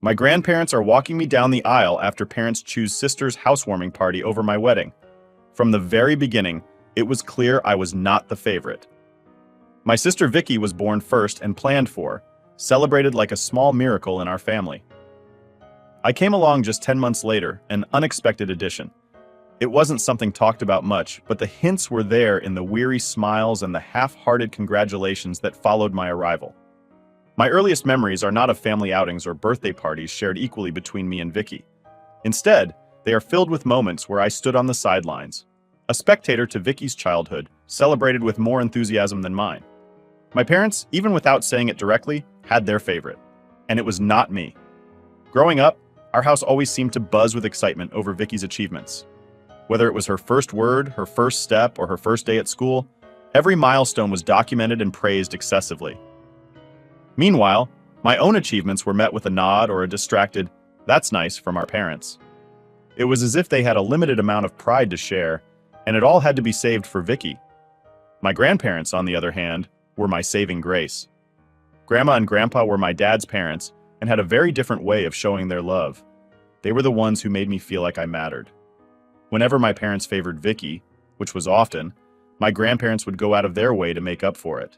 My grandparents are walking me down the aisle after parents choose sister's housewarming party over my wedding. From the very beginning, it was clear I was not the favorite. My sister Vicky was born first and planned for, celebrated like a small miracle in our family. I came along just 10 months later, an unexpected addition. It wasn't something talked about much, but the hints were there in the weary smiles and the half-hearted congratulations that followed my arrival. My earliest memories are not of family outings or birthday parties shared equally between me and Vicky. Instead, they are filled with moments where I stood on the sidelines, a spectator to Vicky's childhood, celebrated with more enthusiasm than mine. My parents, even without saying it directly, had their favorite, and it was not me. Growing up, our house always seemed to buzz with excitement over Vicky's achievements. Whether it was her first word, her first step, or her first day at school, every milestone was documented and praised excessively. Meanwhile, my own achievements were met with a nod or a distracted, "That's nice," from our parents. It was as if they had a limited amount of pride to share, and it all had to be saved for Vicky. My grandparents, on the other hand, were my saving grace. Grandma and Grandpa were my dad's parents and had a very different way of showing their love. They were the ones who made me feel like I mattered. Whenever my parents favored Vicky, which was often, my grandparents would go out of their way to make up for it.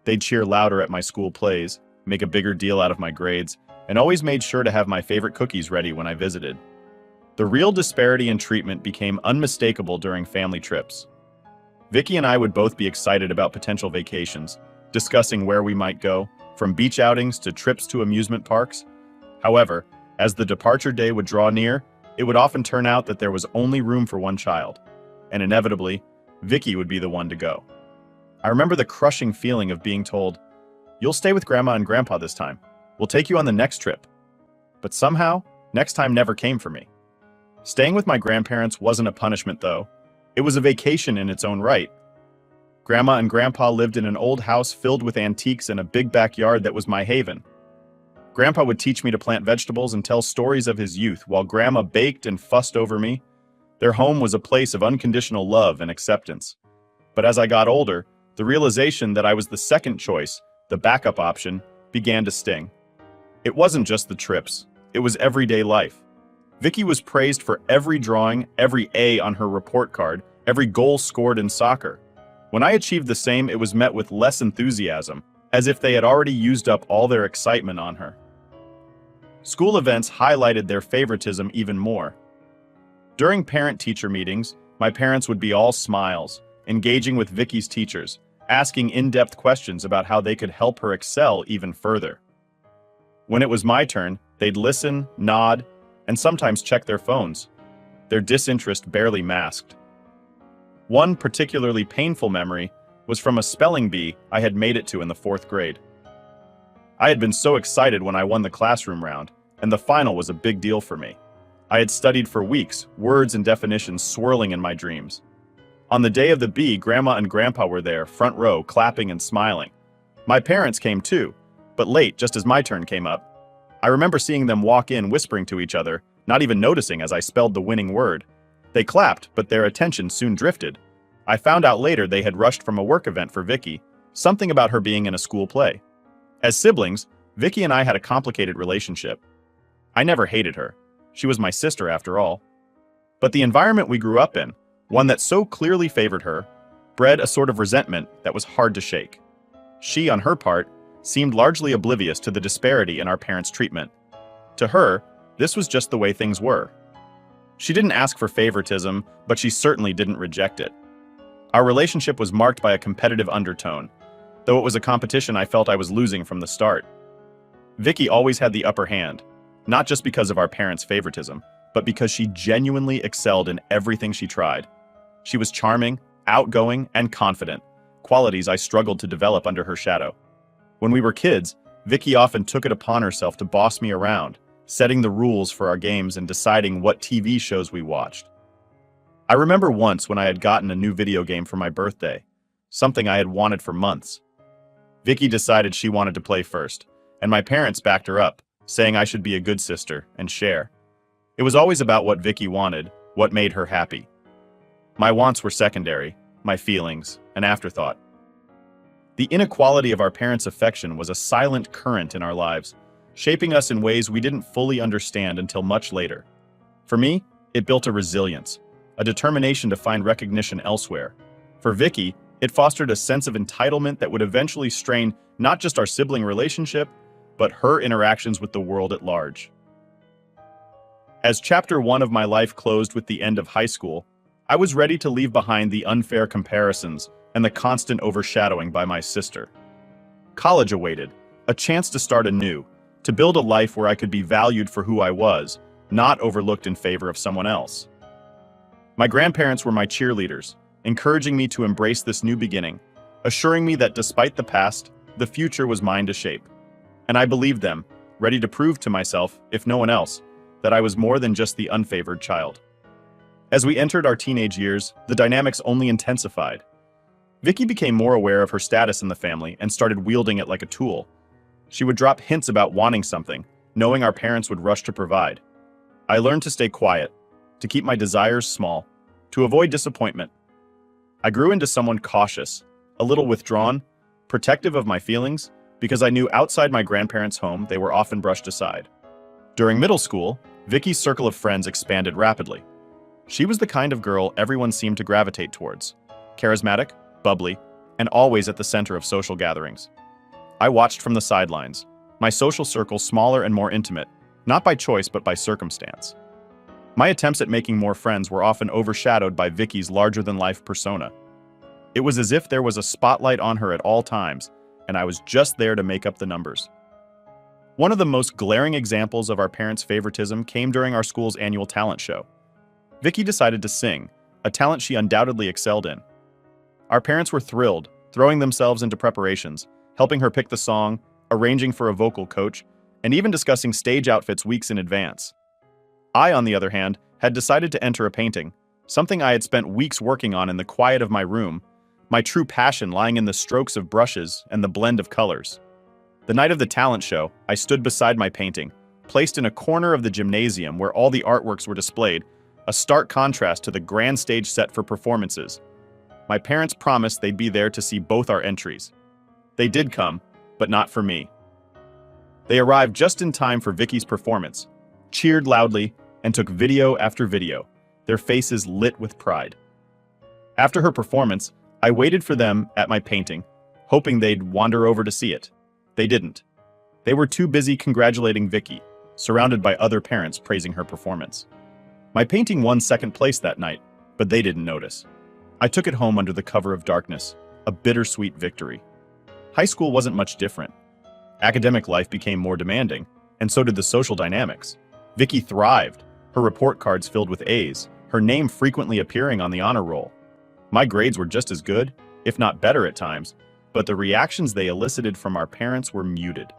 They'd cheer louder at my school plays, make a bigger deal out of my grades, and always made sure to have my favorite cookies ready when I visited. The real disparity in treatment became unmistakable during family trips. Vicky and I would both be excited about potential vacations, discussing where we might go, from beach outings to trips to amusement parks. However, as the departure day would draw near, it would often turn out that there was only room for one child, and inevitably, Vicky would be the one to go. I remember the crushing feeling of being told, "You'll stay with Grandma and Grandpa this time. We'll take you on the next trip." But somehow, next time never came for me. Staying with my grandparents wasn't a punishment, though. It was a vacation in its own right. Grandma and Grandpa lived in an old house filled with antiques and a big backyard that was my haven. Grandpa would teach me to plant vegetables and tell stories of his youth while Grandma baked and fussed over me. Their home was a place of unconditional love and acceptance. But as I got older, the realization that I was the second choice, the backup option, began to sting. It wasn't just the trips, it was everyday life. Vicky was praised for every drawing, every A on her report card, every goal scored in soccer. When I achieved the same, it was met with less enthusiasm, as if they had already used up all their excitement on her. School events highlighted their favoritism even more. During parent-teacher meetings, my parents would be all smiles, engaging with Vicky's teachers, asking in-depth questions about how they could help her excel even further. When it was my turn, they'd listen, nod, and sometimes check their phones, their disinterest barely masked. One particularly painful memory was from a spelling bee I had made it to in the 4th grade. I had been so excited when I won the classroom round, and the final was a big deal for me. I had studied for weeks, words and definitions swirling in my dreams. On the day of the bee, Grandma and Grandpa were there, front row, clapping and smiling. My parents came too, but late, just as my turn came up. I remember seeing them walk in whispering to each other, not even noticing as I spelled the winning word. They clapped, but their attention soon drifted. I found out later they had rushed from a work event for Vicky, something about her being in a school play. As siblings, Vicky and I had a complicated relationship. I never hated her. She was my sister after all. But the environment we grew up in, one that so clearly favored her, bred a sort of resentment that was hard to shake. She, on her part, seemed largely oblivious to the disparity in our parents' treatment. To her, this was just the way things were. She didn't ask for favoritism, but she certainly didn't reject it. Our relationship was marked by a competitive undertone, though it was a competition I felt I was losing from the start. Vicky always had the upper hand, not just because of our parents' favoritism, but because she genuinely excelled in everything she tried. She was charming, outgoing, and confident, qualities I struggled to develop under her shadow. When we were kids, Vicky often took it upon herself to boss me around, setting the rules for our games and deciding what TV shows we watched. I remember once when I had gotten a new video game for my birthday, something I had wanted for months. Vicky decided she wanted to play first, and my parents backed her up, saying I should be a good sister and share. It was always about what Vicky wanted, what made her happy. My wants were secondary, my feelings an afterthought. The inequality of our parents' affection was a silent current in our lives, shaping us in ways we didn't fully understand until much later. For me, it built a resilience, a determination to find recognition elsewhere. For Vicky, it fostered a sense of entitlement that would eventually strain not just our sibling relationship, but her interactions with the world at large. As chapter 1 of my life closed with the end of high school, I was ready to leave behind the unfair comparisons and the constant overshadowing by my sister. College awaited, a chance to start anew, to build a life where I could be valued for who I was, not overlooked in favor of someone else. My grandparents were my cheerleaders, encouraging me to embrace this new beginning, assuring me that despite the past, the future was mine to shape. And I believed them, ready to prove to myself, if no one else, that I was more than just the unfavored child. As we entered our teenage years, the dynamics only intensified. Vicky became more aware of her status in the family and started wielding it like a tool. She would drop hints about wanting something, knowing our parents would rush to provide. I learned to stay quiet, to keep my desires small, to avoid disappointment. I grew into someone cautious, a little withdrawn, protective of my feelings, because I knew outside my grandparents' home they were often brushed aside. During middle school, Vicky's circle of friends expanded rapidly. She was the kind of girl everyone seemed to gravitate towards, charismatic, bubbly, and always at the center of social gatherings. I watched from the sidelines, my social circle smaller and more intimate, not by choice but by circumstance. My attempts at making more friends were often overshadowed by Vicky's larger-than-life persona. It was as if there was a spotlight on her at all times, and I was just there to make up the numbers. One of the most glaring examples of our parents' favoritism came during our school's annual talent show. Vicky decided to sing, a talent she undoubtedly excelled in. Our parents were thrilled, throwing themselves into preparations, helping her pick the song, arranging for a vocal coach, and even discussing stage outfits weeks in advance. I, on the other hand, had decided to enter a painting, something I had spent weeks working on in the quiet of my room, my true passion lying in the strokes of brushes and the blend of colors. The night of the talent show, I stood beside my painting, placed in a corner of the gymnasium where all the artworks were displayed, a stark contrast to the grand stage set for performances. My parents promised they'd be there to see both our entries. They did come, but not for me. They arrived just in time for Vicky's performance, cheered loudly, and took video after video, their faces lit with pride. After her performance, I waited for them at my painting, hoping they'd wander over to see it. They didn't. They were too busy congratulating Vicky, surrounded by other parents praising her performance. My painting won second place that night, but they didn't notice. I took it home under the cover of darkness, a bittersweet victory. High school wasn't much different. Academic life became more demanding, and so did the social dynamics. Vicky thrived, her report cards filled with A's, her name frequently appearing on the honor roll. My grades were just as good, if not better at times, but the reactions they elicited from our parents were muted,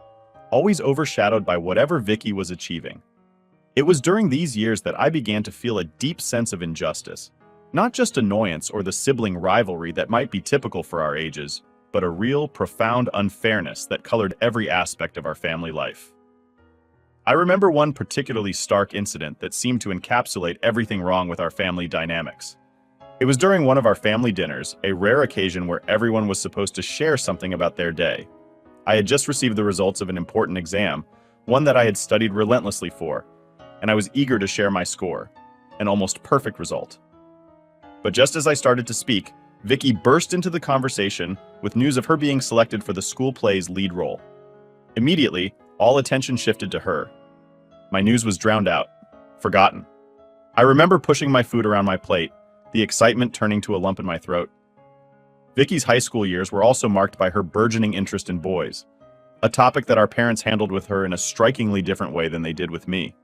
always overshadowed by whatever Vicky was achieving. It was during these years that I began to feel a deep sense of injustice, not just annoyance or the sibling rivalry that might be typical for our ages, but a real, profound unfairness that colored every aspect of our family life. I remember one particularly stark incident that seemed to encapsulate everything wrong with our family dynamics. It was during one of our family dinners, a rare occasion where everyone was supposed to share something about their day. I had just received the results of an important exam, one that I had studied relentlessly for, and I was eager to share my score, an almost perfect result. But just as I started to speak, Vicky burst into the conversation with news of her being selected for the school play's lead role. Immediately, all attention shifted to her. My news was drowned out, forgotten. I remember pushing my food around my plate, the excitement turning to a lump in my throat. Vicky's high school years were also marked by her burgeoning interest in boys, a topic that our parents handled with her in a strikingly different way than they did with me.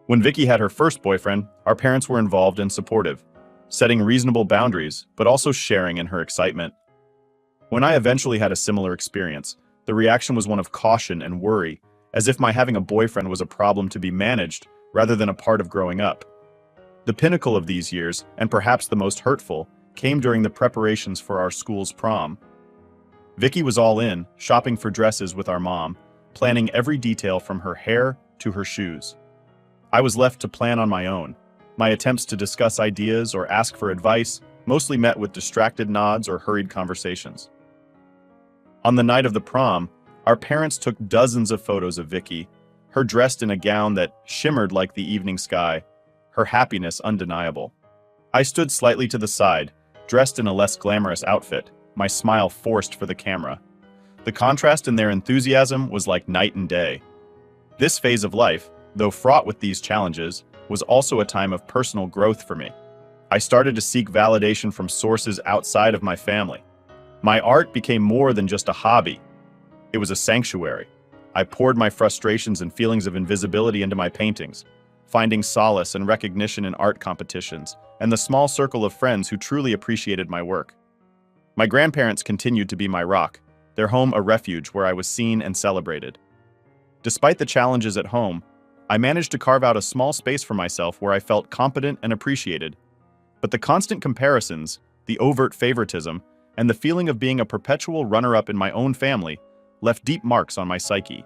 When Vicky had her first boyfriend, our parents were involved and supportive, setting reasonable boundaries, but also sharing in her excitement. When I eventually had a similar experience, the reaction was one of caution and worry, as if my having a boyfriend was a problem to be managed rather than a part of growing up. The pinnacle of these years, and perhaps the most hurtful, came during the preparations for our school's prom. Vicky was all in, shopping for dresses with our mom, planning every detail from her hair to her shoes. I was left to plan on my own. My attempts to discuss ideas or ask for advice mostly met with distracted nods or hurried conversations. On the night of the prom, Our parents took dozens of photos of Vicky, her dressed in a gown that shimmered like the evening sky, her happiness undeniable. I stood slightly to the side, dressed in a less glamorous outfit, my smile forced for the camera. The contrast in their enthusiasm was like night and day. This phase of life, though fraught with these challenges, was also a time of personal growth for me. I started to seek validation from sources outside of my family. My art became more than just a hobby. It was a sanctuary. I poured my frustrations and feelings of invisibility into my paintings, finding solace and recognition in art competitions and the small circle of friends who truly appreciated my work. My grandparents continued to be my rock, their home a refuge where I was seen and celebrated. Despite the challenges at home, I managed to carve out a small space for myself where I felt competent and appreciated. But the constant comparisons, the overt favoritism, and the feeling of being a perpetual runner-up in my own family left deep marks on my psyche.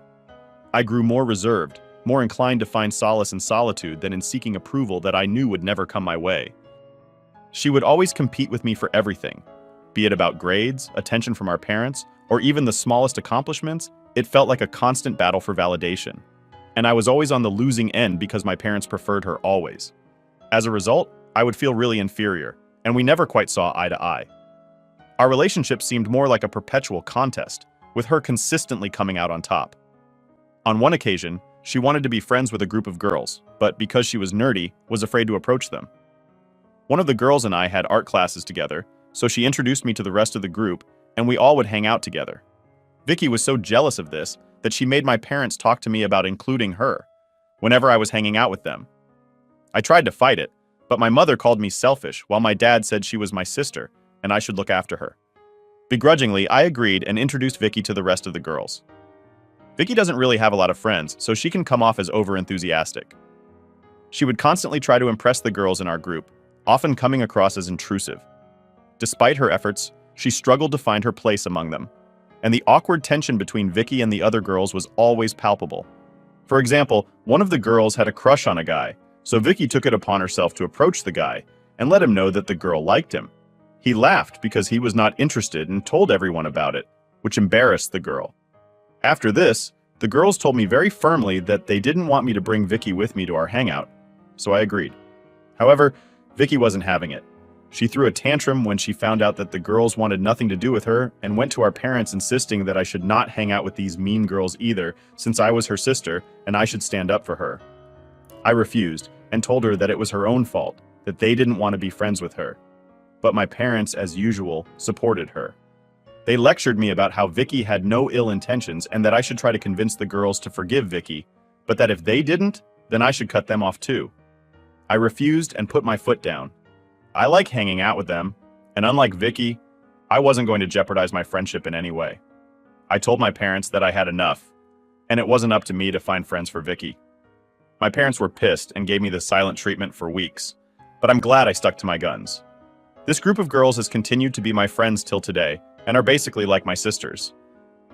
I grew more reserved, more inclined to find solace in solitude than in seeking approval that I knew would never come my way. She would always compete with me for everything. Be it about grades, attention from our parents, or even the smallest accomplishments, it felt like a constant battle for validation. And I was always on the losing end because my parents preferred her always. As a result, I would feel really inferior, and we never quite saw eye to eye. Our relationship seemed more like a perpetual contest, with her consistently coming out on top. On one occasion, she wanted to be friends with a group of girls, but because she was nerdy, was afraid to approach them. One of the girls and I had art classes together, so she introduced me to the rest of the group, and we all would hang out together. Vicky was so jealous of this that she made my parents talk to me about including her whenever I was hanging out with them. I tried to fight it, but my mother called me selfish while my dad said she was my sister and I should look after her. Begrudgingly, I agreed and introduced Vicky to the rest of the girls. Vicky doesn't really have a lot of friends, so she can come off as over-enthusiastic. She would constantly try to impress the girls in our group, often coming across as intrusive. Despite her efforts, she struggled to find her place among them, and the awkward tension between Vicky and the other girls was always palpable. For example, one of the girls had a crush on a guy, so Vicky took it upon herself to approach the guy and let him know that the girl liked him. He laughed because he was not interested and told everyone about it, which embarrassed the girl. After this, the girls told me very firmly that they didn't want me to bring Vicky with me to our hangout, so I agreed. However, Vicky wasn't having it. She threw a tantrum when she found out that the girls wanted nothing to do with her and went to our parents insisting that I should not hang out with these mean girls either, since I was her sister and I should stand up for her. I refused and told her that it was her own fault, that they didn't want to be friends with her. But my parents, as usual, supported her. They lectured me about how Vicky had no ill intentions and that I should try to convince the girls to forgive Vicky, but that if they didn't, then I should cut them off too. I refused and put my foot down. I like hanging out with them, and unlike Vicky, I wasn't going to jeopardize my friendship in any way. I told my parents that I had enough, and it wasn't up to me to find friends for Vicky. My parents were pissed and gave me the silent treatment for weeks, but I'm glad I stuck to my guns. This group of girls has continued to be my friends till today, and are basically like my sisters.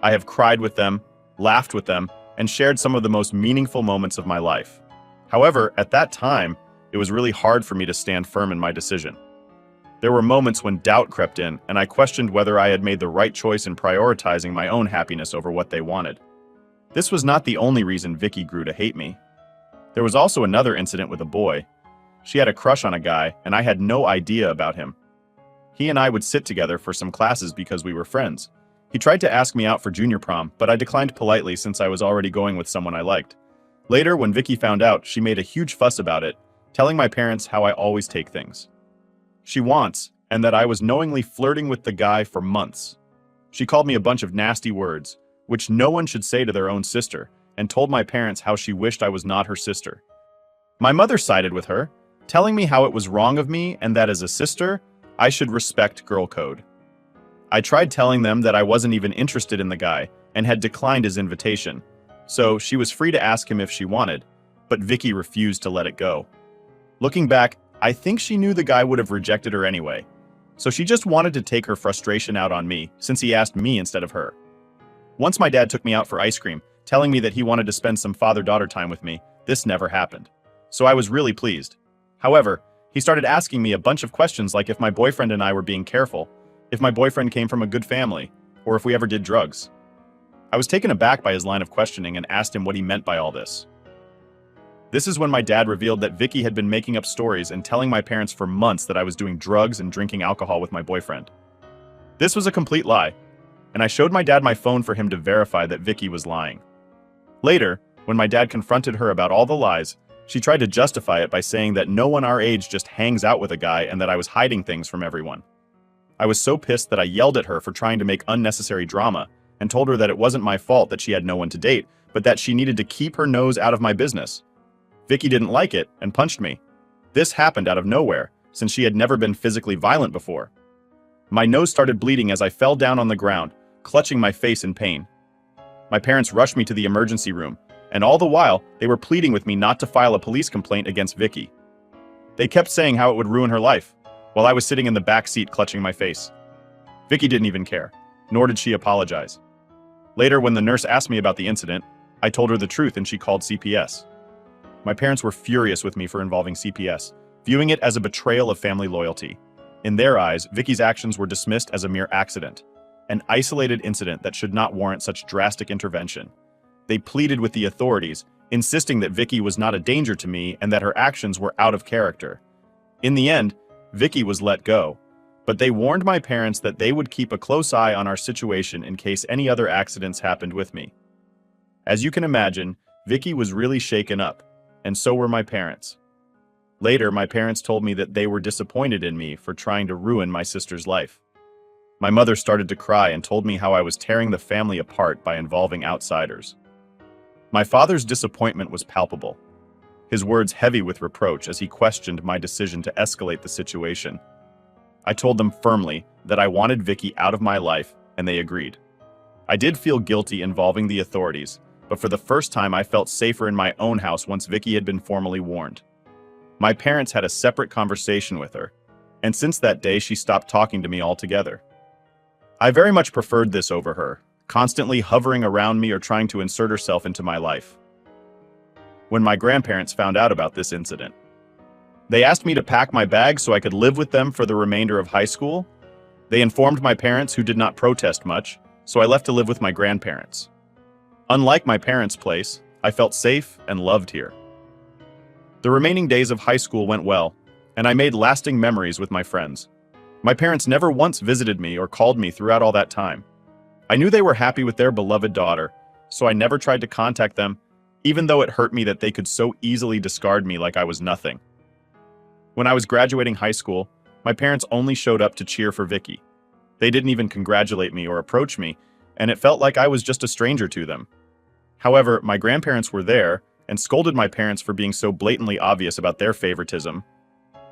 I have cried with them, laughed with them, and shared some of the most meaningful moments of my life. However, at that time, it was really hard for me to stand firm in my decision. There were moments when doubt crept in, and I questioned whether I had made the right choice in prioritizing my own happiness over what they wanted. This was not the only reason Vicky grew to hate me. There was also another incident with a boy. She had a crush on a guy, and I had no idea about him. He and I would sit together for some classes because we were friends. He tried to ask me out for junior prom, but I declined politely since I was already going with someone I liked. Later, when Vicky found out, she made a huge fuss about it, telling my parents how I always take things. She wants, and that I was knowingly flirting with the guy for months. She called me a bunch of nasty words, which no one should say to their own sister, and told my parents how she wished I was not her sister. My mother sided with her, telling me how it was wrong of me and that as a sister, I should respect girl code. I tried telling them that I wasn't even interested in the guy and had declined his invitation, so she was free to ask him if she wanted, but Vicky refused to let it go. Looking back, I think she knew the guy would have rejected her anyway, so she just wanted to take her frustration out on me since he asked me instead of her. Once my dad took me out for ice cream, telling me that he wanted to spend some father-daughter time with me. This never happened, so I was really pleased. However, he started asking me a bunch of questions like if my boyfriend and I were being careful, if my boyfriend came from a good family, or if we ever did drugs. I was taken aback by his line of questioning and asked him what he meant by all this. This is when my dad revealed that Vicky had been making up stories and telling my parents for months that I was doing drugs and drinking alcohol with my boyfriend. This was a complete lie, and I showed my dad my phone for him to verify that Vicky was lying. Later, when my dad confronted her about all the lies, she tried to justify it by saying that no one our age just hangs out with a guy and that I was hiding things from everyone. I was so pissed that I yelled at her for trying to make unnecessary drama and told her that it wasn't my fault that she had no one to date, but that she needed to keep her nose out of my business. Vicky didn't like it and punched me. This happened out of nowhere, since she had never been physically violent before. My nose started bleeding as I fell down on the ground, clutching my face in pain. My parents rushed me to the emergency room, and all the while, they were pleading with me not to file a police complaint against Vicky. They kept saying how it would ruin her life, while I was sitting in the back seat clutching my face. Vicky didn't even care, nor did she apologize. Later, when the nurse asked me about the incident, I told her the truth and she called CPS. My parents were furious with me for involving CPS, viewing it as a betrayal of family loyalty. In their eyes, Vicky's actions were dismissed as a mere accident, an isolated incident that should not warrant such drastic intervention. They pleaded with the authorities, insisting that Vicky was not a danger to me and that her actions were out of character. In the end, Vicky was let go, but they warned my parents that they would keep a close eye on our situation in case any other accidents happened with me. As you can imagine, Vicky was really shaken up, and so were my parents. Later, my parents told me that they were disappointed in me for trying to ruin my sister's life. My mother started to cry and told me how I was tearing the family apart by involving outsiders. My father's disappointment was palpable, his words heavy with reproach as he questioned my decision to escalate the situation. I told them firmly that I wanted Vicky out of my life, and they agreed. I did feel guilty involving the authorities, but for the first time I felt safer in my own house once Vicky had been formally warned. My parents had a separate conversation with her, and since that day she stopped talking to me altogether. I very much preferred this over her, constantly hovering around me or trying to insert herself into my life. When my grandparents found out about this incident, they asked me to pack my bags so I could live with them for the remainder of high school. They informed my parents, who did not protest much, so I left to live with my grandparents. Unlike my parents' place, I felt safe and loved here. The remaining days of high school went well, and I made lasting memories with my friends. My parents never once visited me or called me throughout all that time. I knew they were happy with their beloved daughter, so I never tried to contact them, even though it hurt me that they could so easily discard me like I was nothing. When I was graduating high school, my parents only showed up to cheer for Vicky. They didn't even congratulate me or approach me, and it felt like I was just a stranger to them. However, my grandparents were there and scolded my parents for being so blatantly obvious about their favoritism.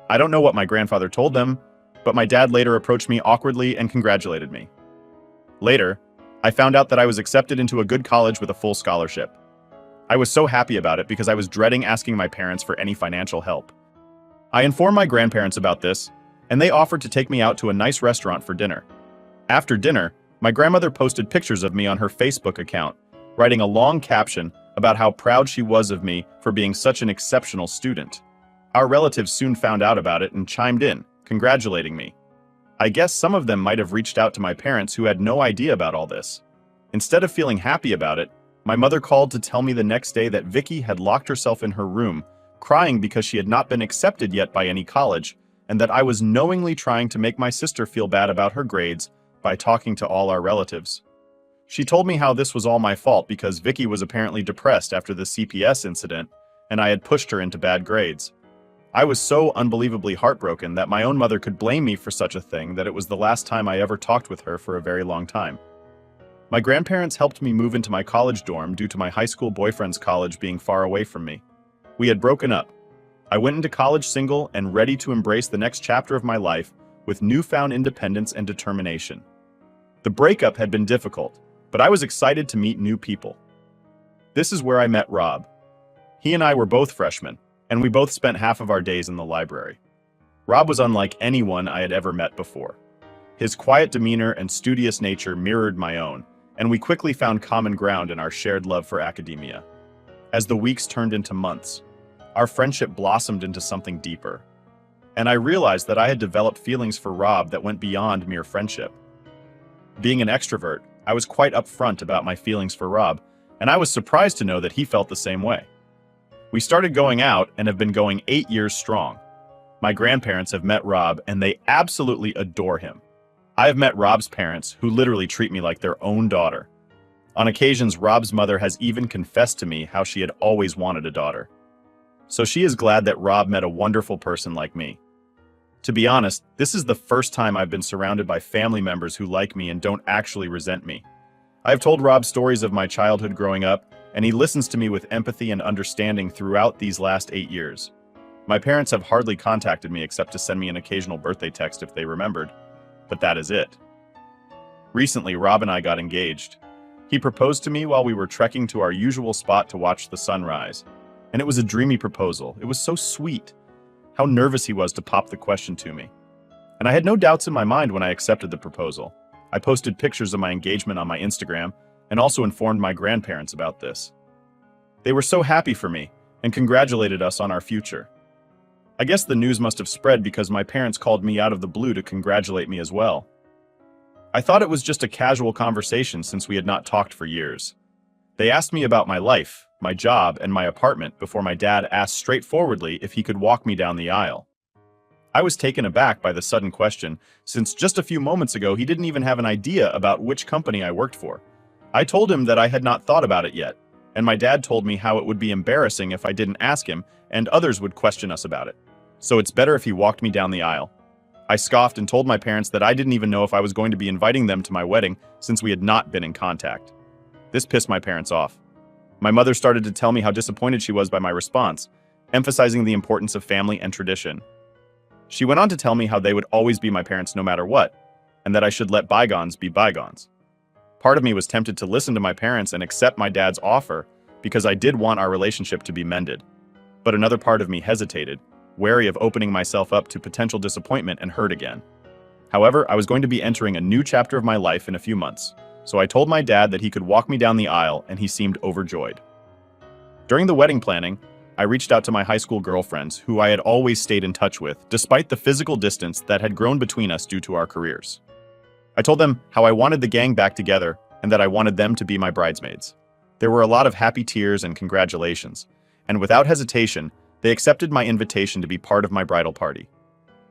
I don't know what my grandfather told them, but my dad later approached me awkwardly and congratulated me. Later, I found out that I was accepted into a good college with a full scholarship. I was so happy about it because I was dreading asking my parents for any financial help. I informed my grandparents about this, and they offered to take me out to a nice restaurant for dinner. After dinner, my grandmother posted pictures of me on her Facebook account, writing a long caption about how proud she was of me for being such an exceptional student. Our relatives soon found out about it and chimed in, congratulating me. I guess some of them might have reached out to my parents who had no idea about all this. Instead of feeling happy about it, my mother called to tell me the next day that Vicky had locked herself in her room, crying because she had not been accepted yet by any college, and that I was knowingly trying to make my sister feel bad about her grades by talking to all our relatives. She told me how this was all my fault because Vicky was apparently depressed after the CPS incident, and I had pushed her into bad grades. I was so unbelievably heartbroken that my own mother could blame me for such a thing that it was the last time I ever talked with her for a very long time. My grandparents helped me move into my college dorm due to my high school boyfriend's college being far away from me. We had broken up. I went into college single and ready to embrace the next chapter of my life with newfound independence and determination. The breakup had been difficult, but I was excited to meet new people. This is where I met Rob. He and I were both freshmen, and we both spent half of our days in the library. Rob was unlike anyone I had ever met before. His quiet demeanor and studious nature mirrored my own, and we quickly found common ground in our shared love for academia. As the weeks turned into months, our friendship blossomed into something deeper, and I realized that I had developed feelings for Rob that went beyond mere friendship. Being an extrovert, I was quite upfront about my feelings for Rob, and I was surprised to know that he felt the same way. We started going out and have been going 8 years strong. My grandparents have met Rob, and they absolutely adore him. I have met Rob's parents, who literally treat me like their own daughter. On occasions, Rob's mother has even confessed to me how she had always wanted a daughter. So she is glad that Rob met a wonderful person like me. To be honest, this is the first time I've been surrounded by family members who like me and don't actually resent me. I have told Rob stories of my childhood growing up, and he listens to me with empathy and understanding throughout these last 8 years. My parents have hardly contacted me except to send me an occasional birthday text if they remembered, but that is it. Recently, Rob and I got engaged. He proposed to me while we were trekking to our usual spot to watch the sunrise, and it was a dreamy proposal. It was so sweet. How nervous he was to pop the question to me. And I had no doubts in my mind when I accepted the proposal. I posted pictures of my engagement on my Instagram and also informed my grandparents about this. They were so happy for me and congratulated us on our future. I guess the news must have spread because my parents called me out of the blue to congratulate me as well. I thought it was just a casual conversation since we had not talked for years. They asked me about my life, my job, and my apartment before my dad asked straightforwardly if he could walk me down the aisle. I was taken aback by the sudden question, since just a few moments ago he didn't even have an idea about which company I worked for. I told him that I had not thought about it yet, and my dad told me how it would be embarrassing if I didn't ask him, and others would question us about it. So it's better if he walked me down the aisle. I scoffed and told my parents that I didn't even know if I was going to be inviting them to my wedding since we had not been in contact. This pissed my parents off. My mother started to tell me how disappointed she was by my response, emphasizing the importance of family and tradition. She went on to tell me how they would always be my parents no matter what, and that I should let bygones be bygones. Part of me was tempted to listen to my parents and accept my dad's offer because I did want our relationship to be mended. But another part of me hesitated, wary of opening myself up to potential disappointment and hurt again. However, I was going to be entering a new chapter of my life in a few months, so I told my dad that he could walk me down the aisle, and he seemed overjoyed. During the wedding planning, I reached out to my high school girlfriends, who I had always stayed in touch with, despite the physical distance that had grown between us due to our careers. I told them how I wanted the gang back together and that I wanted them to be my bridesmaids. There were a lot of happy tears and congratulations, and without hesitation, they accepted my invitation to be part of my bridal party,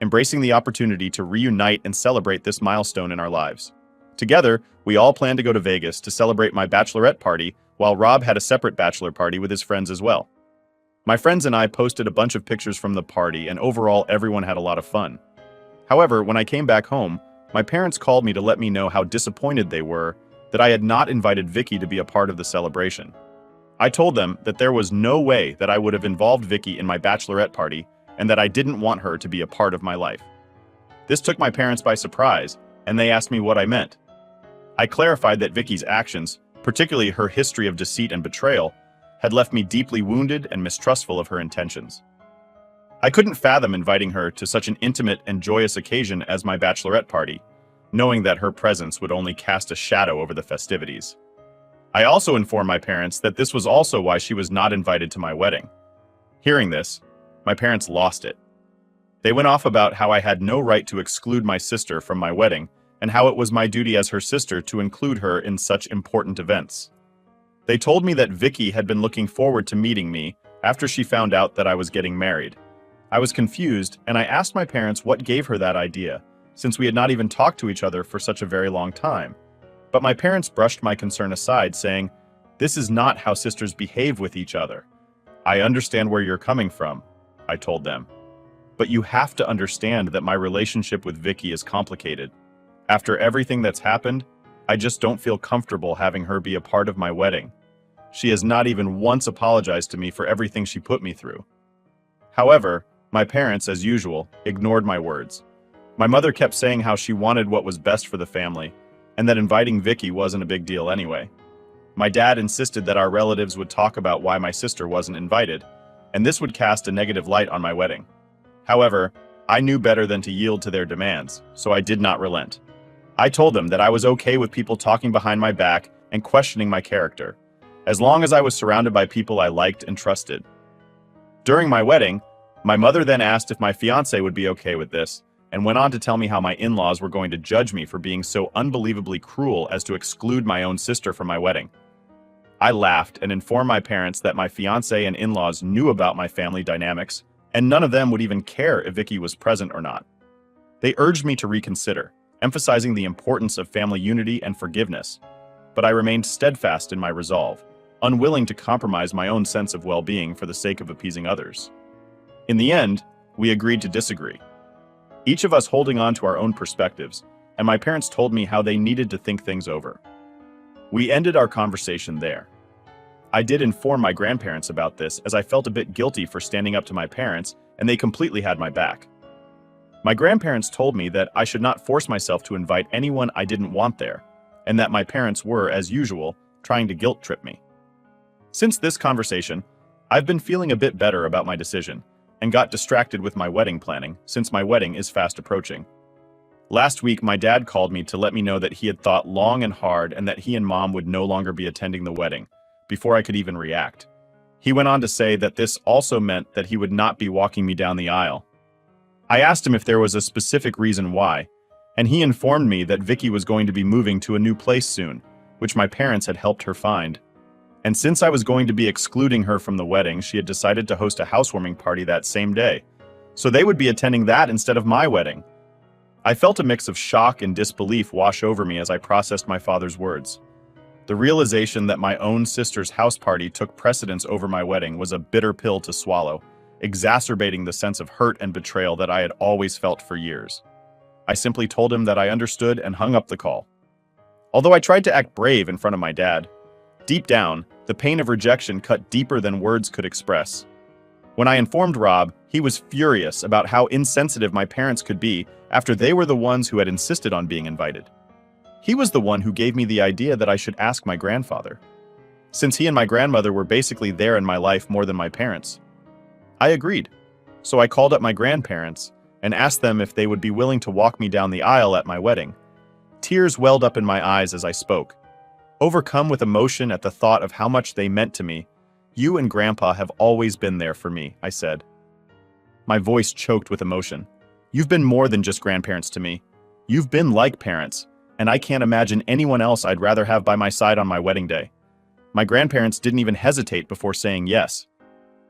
embracing the opportunity to reunite and celebrate this milestone in our lives. Together, we all planned to go to Vegas to celebrate my bachelorette party, while Rob had a separate bachelor party with his friends as well. My friends and I posted a bunch of pictures from the party, and overall everyone had a lot of fun. However, when I came back home, my parents called me to let me know how disappointed they were that I had not invited Vicky to be a part of the celebration. I told them that there was no way that I would have involved Vicky in my bachelorette party and that I didn't want her to be a part of my life. This took my parents by surprise, and they asked me what I meant. I clarified that Vicky's actions, particularly her history of deceit and betrayal, had left me deeply wounded and mistrustful of her intentions. I couldn't fathom inviting her to such an intimate and joyous occasion as my bachelorette party, knowing that her presence would only cast a shadow over the festivities. I also informed my parents that this was also why she was not invited to my wedding. Hearing this, my parents lost it. They went off about how I had no right to exclude my sister from my wedding and how it was my duty as her sister to include her in such important events. They told me that Vicky had been looking forward to meeting me after she found out that I was getting married. I was confused, and I asked my parents what gave her that idea, since we had not even talked to each other for such a very long time. But my parents brushed my concern aside, saying, "This is not how sisters behave with each other. I understand where you're coming from," I told them. "But you have to understand that my relationship with Vicky is complicated. After everything that's happened, I just don't feel comfortable having her be a part of my wedding. She has not even once apologized to me for everything she put me through." However, my parents, as usual, ignored my words. My mother kept saying how she wanted what was best for the family, and that inviting Vicky wasn't a big deal anyway. My dad insisted that our relatives would talk about why my sister wasn't invited, and this would cast a negative light on my wedding. However, I knew better than to yield to their demands, so I did not relent. I told them that I was okay with people talking behind my back and questioning my character, as long as I was surrounded by people I liked and trusted. During my wedding, my mother then asked if my fiancé would be okay with this, and went on to tell me how my in-laws were going to judge me for being so unbelievably cruel as to exclude my own sister from my wedding. I laughed and informed my parents that my fiancé and in-laws knew about my family dynamics, and none of them would even care if Vicky was present or not. They urged me to reconsider, emphasizing the importance of family unity and forgiveness, but I remained steadfast in my resolve, unwilling to compromise my own sense of well-being for the sake of appeasing others. In the end, we agreed to disagree, each of us holding on to our own perspectives, and my parents told me how they needed to think things over. We ended our conversation there. I did inform my grandparents about this as I felt a bit guilty for standing up to my parents, and they completely had my back. My grandparents told me that I should not force myself to invite anyone I didn't want there, and that my parents were, as usual, trying to guilt trip me. Since this conversation, I've been feeling a bit better about my decision, and got distracted with my wedding planning since my wedding is fast approaching. Last week, my dad called me to let me know that he had thought long and hard and that he and mom would no longer be attending the wedding, before I could even react. He went on to say that this also meant that he would not be walking me down the aisle. I asked him if there was a specific reason why, and he informed me that Vicky was going to be moving to a new place soon, which my parents had helped her find. And since I was going to be excluding her from the wedding, she had decided to host a housewarming party that same day, so they would be attending that instead of my wedding. I felt a mix of shock and disbelief wash over me as I processed my father's words. The realization that my own sister's house party took precedence over my wedding was a bitter pill to swallow, exacerbating the sense of hurt and betrayal that I had always felt for years. I simply told him that I understood and hung up the call. Although I tried to act brave in front of my dad, deep down, the pain of rejection cut deeper than words could express. When I informed Rob, he was furious about how insensitive my parents could be after they were the ones who had insisted on being invited. He was the one who gave me the idea that I should ask my grandfather, since he and my grandmother were basically there in my life more than my parents. I agreed, so I called up my grandparents and asked them if they would be willing to walk me down the aisle at my wedding. Tears welled up in my eyes as I spoke. Overcome with emotion at the thought of how much they meant to me, "You and Grandpa have always been there for me," I said. My voice choked with emotion. "You've been more than just grandparents to me. You've been like parents, and I can't imagine anyone else I'd rather have by my side on my wedding day." My grandparents didn't even hesitate before saying yes.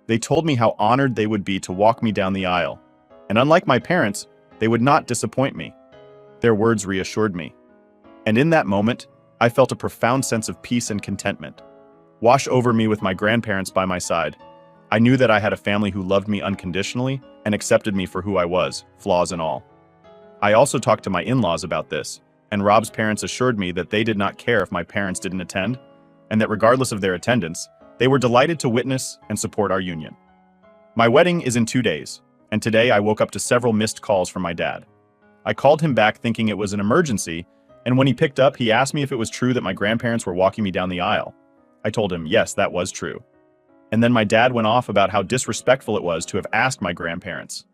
They told me how honored they would be to walk me down the aisle, and unlike my parents, they would not disappoint me. Their words reassured me. And in that moment, I felt a profound sense of peace and contentment wash over me with my grandparents by my side. I knew that I had a family who loved me unconditionally and accepted me for who I was, flaws and all. I also talked to my in-laws about this, and Rob's parents assured me that they did not care if my parents didn't attend, and that regardless of their attendance, they were delighted to witness and support our union. My wedding is in 2 days, and today I woke up to several missed calls from my dad. I called him back thinking it was an emergency, and when he picked up, he asked me if it was true that my grandparents were walking me down the aisle. I told him, yes, that was true. And then my dad went off about how disrespectful it was to have asked my grandparents.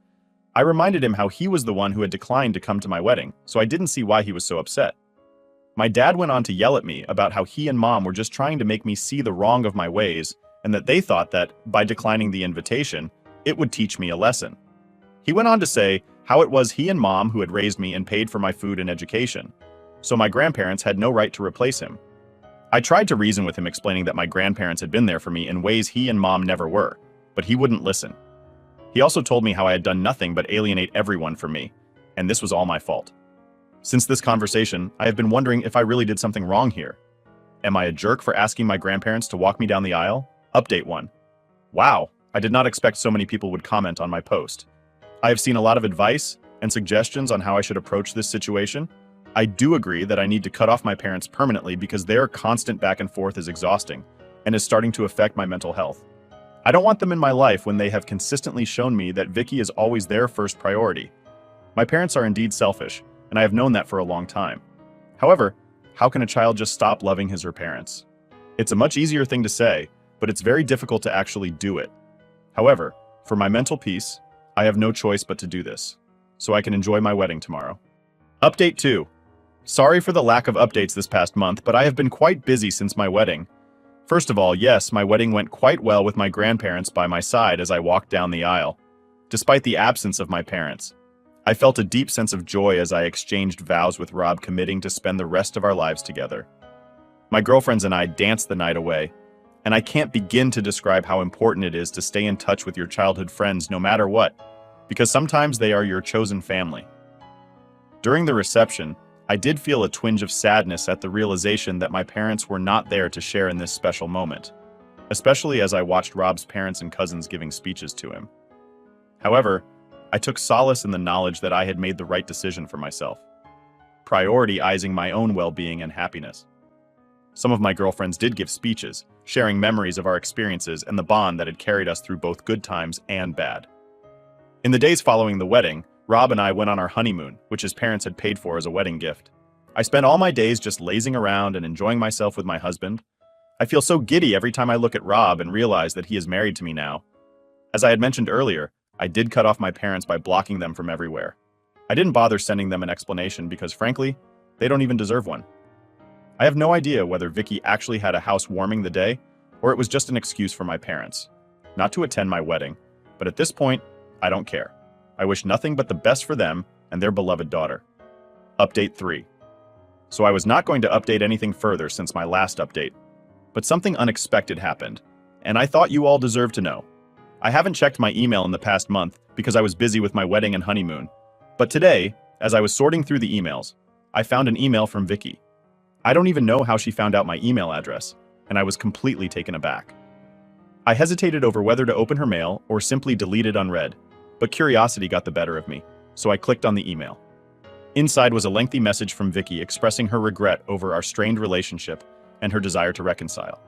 I reminded him how he was the one who had declined to come to my wedding, so I didn't see why he was so upset. My dad went on to yell at me about how he and mom were just trying to make me see the wrong of my ways, and that they thought that, by declining the invitation, it would teach me a lesson. He went on to say how it was he and mom who had raised me and paid for my food and education, so my grandparents had no right to replace him. I tried to reason with him, explaining that my grandparents had been there for me in ways he and mom never were, but he wouldn't listen. He also told me how I had done nothing but alienate everyone from me, and this was all my fault. Since this conversation, I have been wondering if I really did something wrong here. Am I a jerk for asking my grandparents to walk me down the aisle? Update 1. Wow, I did not expect so many people would comment on my post. I have seen a lot of advice and suggestions on how I should approach this situation. I do agree that I need to cut off my parents permanently because their constant back and forth is exhausting and is starting to affect my mental health. I don't want them in my life when they have consistently shown me that Vicky is always their first priority. My parents are indeed selfish, and I have known that for a long time. However, how can a child just stop loving his or her parents? It's a much easier thing to say, but it's very difficult to actually do it. However, for my mental peace, I have no choice but to do this, so I can enjoy my wedding tomorrow. Update 2. Sorry for the lack of updates this past month, but I have been quite busy since my wedding. First of all, yes, my wedding went quite well with my grandparents by my side as I walked down the aisle. Despite the absence of my parents, I felt a deep sense of joy as I exchanged vows with Rob, committing to spend the rest of our lives together. My girlfriends and I danced the night away, and I can't begin to describe how important it is to stay in touch with your childhood friends no matter what, because sometimes they are your chosen family. During the reception, I did feel a twinge of sadness at the realization that my parents were not there to share in this special moment, especially as I watched Rob's parents and cousins giving speeches to him. However, I took solace in the knowledge that I had made the right decision for myself, prioritizing my own well-being and happiness. Some of my girlfriends did give speeches, sharing memories of our experiences and the bond that had carried us through both good times and bad. In the days following the wedding, Rob and I went on our honeymoon, which his parents had paid for as a wedding gift. I spent all my days just lazing around and enjoying myself with my husband. I feel so giddy every time I look at Rob and realize that he is married to me now. As I had mentioned earlier, I did cut off my parents by blocking them from everywhere. I didn't bother sending them an explanation because, frankly, they don't even deserve one. I have no idea whether Vicky actually had a housewarming the day, or it was just an excuse for my parents not to attend my wedding, but at this point, I don't care. I wish nothing but the best for them and their beloved daughter. Update 3. So I was not going to update anything further since my last update, but something unexpected happened, and I thought you all deserved to know. I haven't checked my email in the past month because I was busy with my wedding and honeymoon, but today, as I was sorting through the emails, I found an email from Vicky. I don't even know how she found out my email address, and I was completely taken aback. I hesitated over whether to open her mail or simply delete it unread, but curiosity got the better of me, so I clicked on the email. Inside was a lengthy message from Vicky expressing her regret over our strained relationship and her desire to reconcile.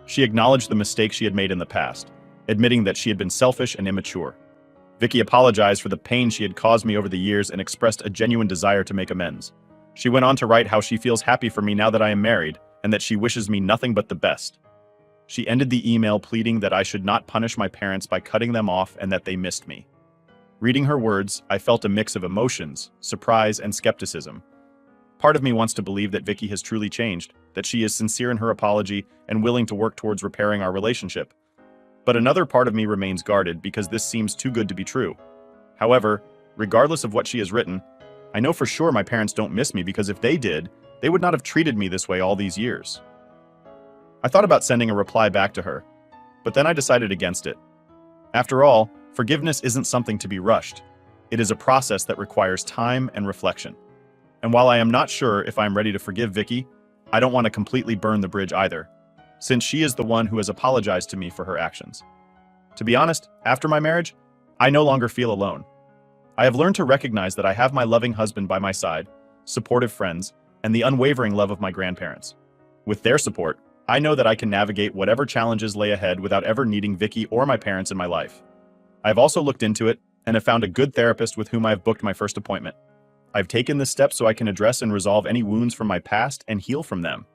She acknowledged the mistakes she had made in the past, admitting that she had been selfish and immature. Vicky apologized for the pain she had caused me over the years and expressed a genuine desire to make amends. She went on to write how she feels happy for me now that I am married and that she wishes me nothing but the best. She ended the email pleading that I should not punish my parents by cutting them off and that they missed me. Reading her words, I felt a mix of emotions, surprise, and skepticism. Part of me wants to believe that Vicky has truly changed, that she is sincere in her apology and willing to work towards repairing our relationship. But another part of me remains guarded because this seems too good to be true. However, regardless of what she has written, I know for sure my parents don't miss me because if they did, they would not have treated me this way all these years. I thought about sending a reply back to her, but then I decided against it. After all, forgiveness isn't something to be rushed. It is a process that requires time and reflection. And while I am not sure if I am ready to forgive Vicky, I don't want to completely burn the bridge either, since she is the one who has apologized to me for her actions. To be honest, after my marriage, I no longer feel alone. I have learned to recognize that I have my loving husband by my side, supportive friends, and the unwavering love of my grandparents. With their support, I know that I can navigate whatever challenges lay ahead without ever needing Vicky or my parents in my life. I've also looked into it and have found a good therapist with whom I have booked my first appointment. I've taken this step so I can address and resolve any wounds from my past and heal from them.